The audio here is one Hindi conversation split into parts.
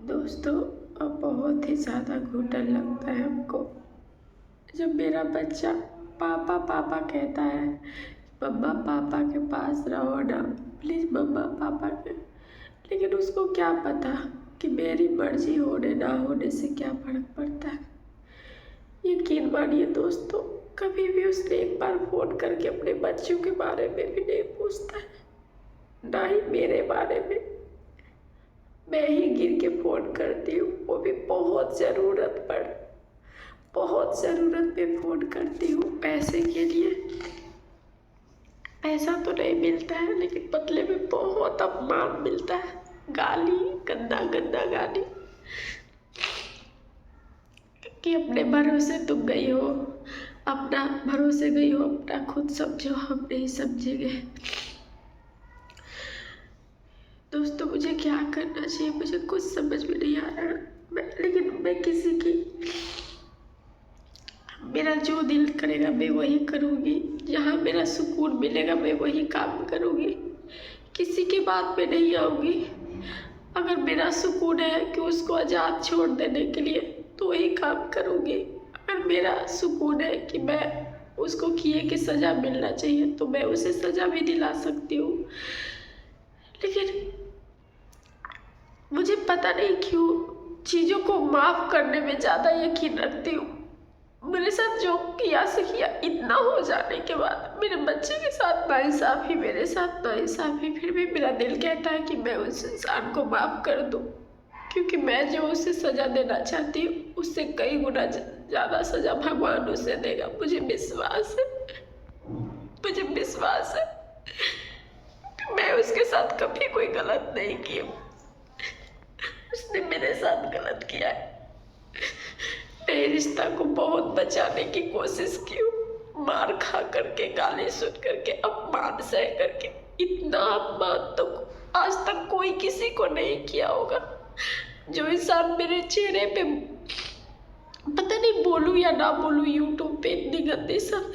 दोस्तों, अब बहुत ही ज़्यादा घुटन लगता है हमको जब मेरा बच्चा पापा पापा कहता है। मम्मा पापा के पास रहो ना, प्लीज़ मम्मा पापा के। लेकिन उसको क्या पता कि मेरी मर्जी होने ना होने से क्या फ़र्क पड़ता है। यकीन मानिए दोस्तों, कभी भी उसने एक बार फ़ोन करके अपने बच्चों के बारे में भी नहीं पूछता है, ना ही मेरे बारे में। मैं ही गिर के फ़ोन करती हूँ, वो भी बहुत ज़रूरत पे फ़ोन करती हूँ पैसे के लिए। पैसा तो नहीं मिलता है, लेकिन बदले में बहुत अपमान मिलता है, गाली, गंदा गंदा गाली कि अपने भरोसे तुम गई हो, अपना भरोसे गई हो, अपना खुद समझो, हम नहीं समझेंगे। दोस्तों, मुझे क्या करना चाहिए, मुझे कुछ समझ में नहीं आ रहा। लेकिन मैं किसी की, मेरा जो दिल करेगा मैं वही करूँगी, जहाँ मेरा सुकून मिलेगा मैं वही काम करूँगी, किसी की बात पे नहीं आऊँगी। अगर मेरा सुकून है कि उसको आज़ाद छोड़ देने के लिए तो वही काम करूँगी। अगर मेरा सुकून है कि मैं उसको किए की सज़ा मिलना चाहिए तो मैं उसे सज़ा भी दिला सकती हूँ। लेकिन मुझे पता नहीं क्यों चीज़ों को माफ़ करने में ज़्यादा यकीन रखती हूँ। मेरे साथ जो किया से किया, इतना हो जाने के बाद मेरे बच्चे के साथ नाइंसाफ़ी, मेरे साथ नाइंसाफ़ी, फिर भी मेरा दिल कहता है कि मैं उस इंसान को माफ़ कर दूँ, क्योंकि मैं जो उसे सज़ा देना चाहती हूँ उससे कई गुना ज़्यादा सज़ा भगवान उसे देगा। मुझे विश्वास है कि मैं उसके साथ कभी कोई गलत नहीं की हूँ, उसने मेरे साथ गलत किया है। मैं रिश्ता को बहुत बचाने की कोशिश की हूँ, मार खा करके, गाली सुन करके, अपमान सह करके। इतना अपमान तो आज तक कोई किसी को नहीं किया होगा। जो इंसान मेरे चेहरे पे, पता नहीं बोलूँ या ना बोलूँ, यूट्यूब पे इतनी गंदी सब,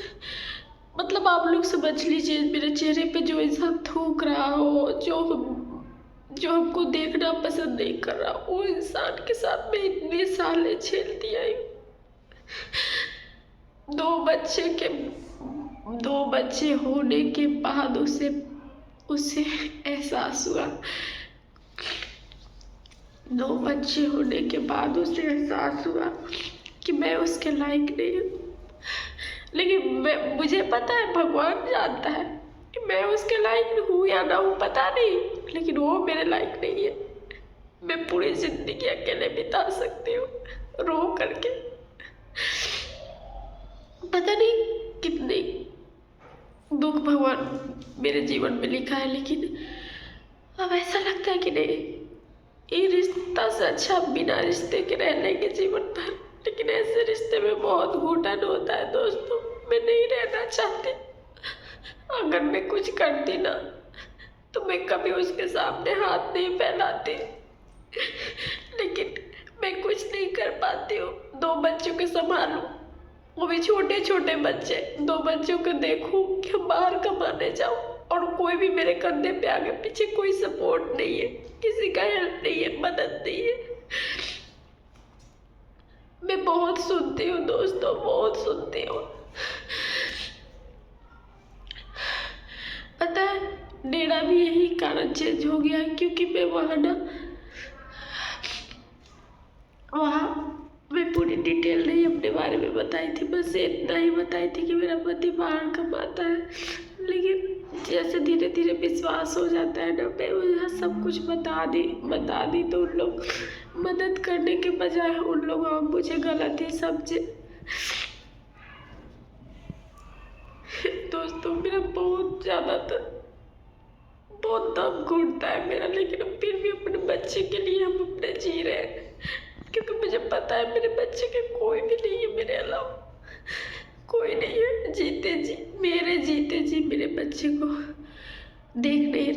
मतलब आप लोग समझ लीजिए, मेरे चेहरे पे जो इंसान थूक रहा हो, जो हमको देखना पसंद नहीं कर रहा, वो इंसान के साथ मैं इतने साल झेलती आई। दो बच्चे होने के बाद उसे एहसास हुआ, 2 बच्चे होने के बाद उसे एहसास हुआ कि मैं उसके लायक नहीं हूँ। लेकिन मुझे पता है, भगवान जानता है कि मैं उसके लायक हूँ या ना हूँ, पता नहीं, लेकिन वो मेरे लायक नहीं है। मैं पूरी जिंदगी अकेले बिता सकती हूँ रो करके। पता नहीं कितने दुख भगवान मेरे जीवन में लिखा है, लेकिन अब ऐसा लगता है कि नहीं, ये रिश्ता से अच्छा बिना रिश्ते के रह लेंगे जीवन भर। लेकिन ऐसे रिश्ते में बहुत घुटन होता है दोस्तों, मैं नहीं रहना चाहती। अगर मैं कुछ करती ना तो मैं कभी उसके सामने हाथ नहीं फैलाती, लेकिन मैं कुछ नहीं कर पाती हूँ। 2 बच्चों के संभालूं, वो भी छोटे छोटे बच्चे, 2 बच्चों को देखूं कि हम बाहर कमाने जाऊं और कोई भी मेरे कंधे पे आगे पीछे कोई सपोर्ट नहीं है, किसी का हेल्प नहीं है, मदद नहीं है। मैं बहुत सुनती हूँ दोस्तों, बहुत सुनती हूँ। पता है, डेरा भी यही कारण चेंज हो गया, क्योंकि मैं वहाँ मैं पूरी डिटेल नहीं अपने बारे में बताई थी, बस इतना ही बताई थी कि मेरा पति बाहर कमाता है। लेकिन जैसे धीरे धीरे विश्वास हो जाता है ना, मैं वहाँ सब कुछ बता दी तो उन लोग मदद करने के बजाय उन लोग मुझे गलत ही समझे। दोस्तों, मेरा बहुत दम घुटता है मेरा, लेकिन फिर भी अपने बच्चे के लिए हम अपने जी रहे हैं, क्योंकि मुझे पता है मेरे बच्चे के कोई भी नहीं है मेरे अलावा, कोई नहीं है। मेरे जीते जी मेरे बच्चे को देख नहीं